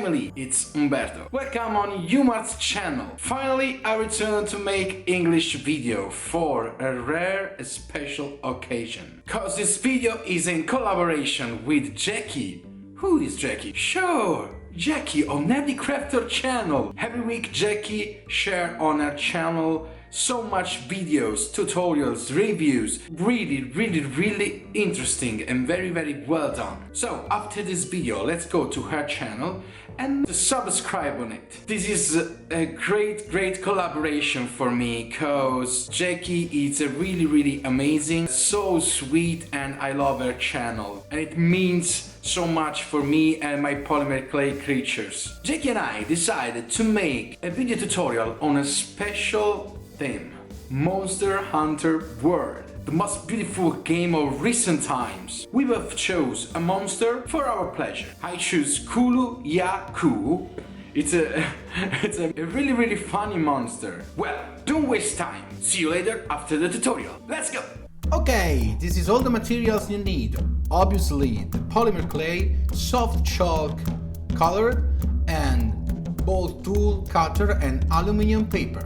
family, it's Umberto. Welcome on UMartsians channel. Finally, I return to make English video for a rare special occasion. Cause this video is in collaboration with Jackie. Who is Jackie? Sure, Jackie on NerdECrafter channel. Every week Jackie share on her channel so much videos, tutorials, reviews, really interesting and very well done. So after this video, let's go to her channel and subscribe on it. This is a great collaboration for me, cause Jackie is a really amazing, so sweet, and I love her channel, and it means so much for me and my polymer clay creatures. Jackie and I decided to make a video tutorial on a special theme: Monster Hunter World, the most beautiful game of recent times. We both chose a monster for our pleasure. I choose kulu-ya-ky. It's a really funny monster. Well, don't waste time. See you later after the tutorial. Let's go! Okay, this is all the materials you need. Obviously, the polymer clay, soft chalk, colored, and bolt tool, cutter, and aluminum paper.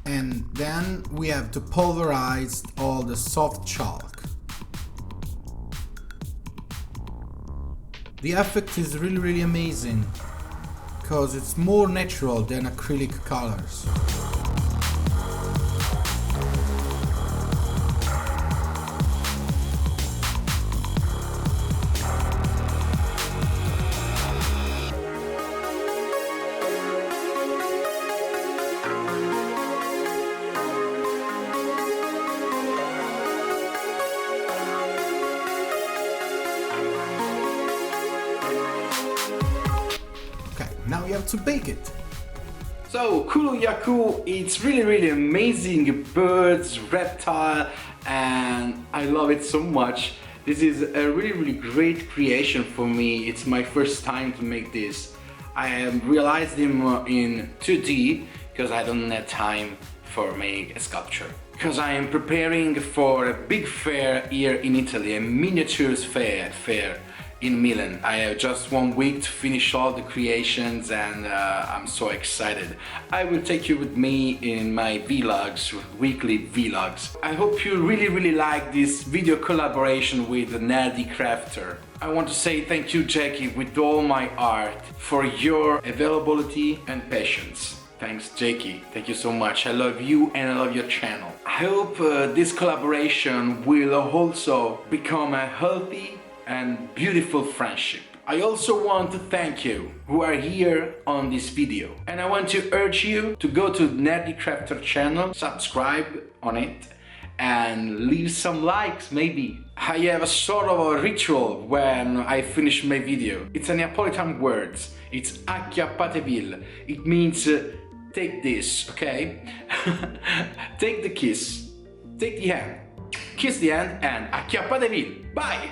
And then we have to pulverize all the soft chalk. The effect is really amazing because it's more natural than acrylic colors. Now you have to bake it. So kulu-ya-ky, it's really amazing birds, reptile, and I love it so much. This is a really great creation for me. It's my first time to make this. I realized them in 2D because I don't have time for make a sculpture. Because I am preparing for a big fair here in Italy, a miniatures fair in Milan. I have just 1 week to finish all the creations and I'm so excited. I will take you with me in my vlogs, weekly vlogs. I hope you really like this video collaboration with NerdECrafter. I want to say thank you, Jackie, with all my heart for your availability and patience. Thanks, Jackie. Thank you so much. I love you and I love your channel. I hope this collaboration will also become a healthy and beautiful friendship. I also want to thank you who are here on this video. And I want to urge you to go to NerdECrafter channel, subscribe on it, and leave some likes maybe. I have a sort of a ritual when I finish my video. It's a Neapolitan word. It's acchiappatevi. It means take this, okay? Take the kiss. Take the hand. Kiss the hand and acchiappatevi. Bye!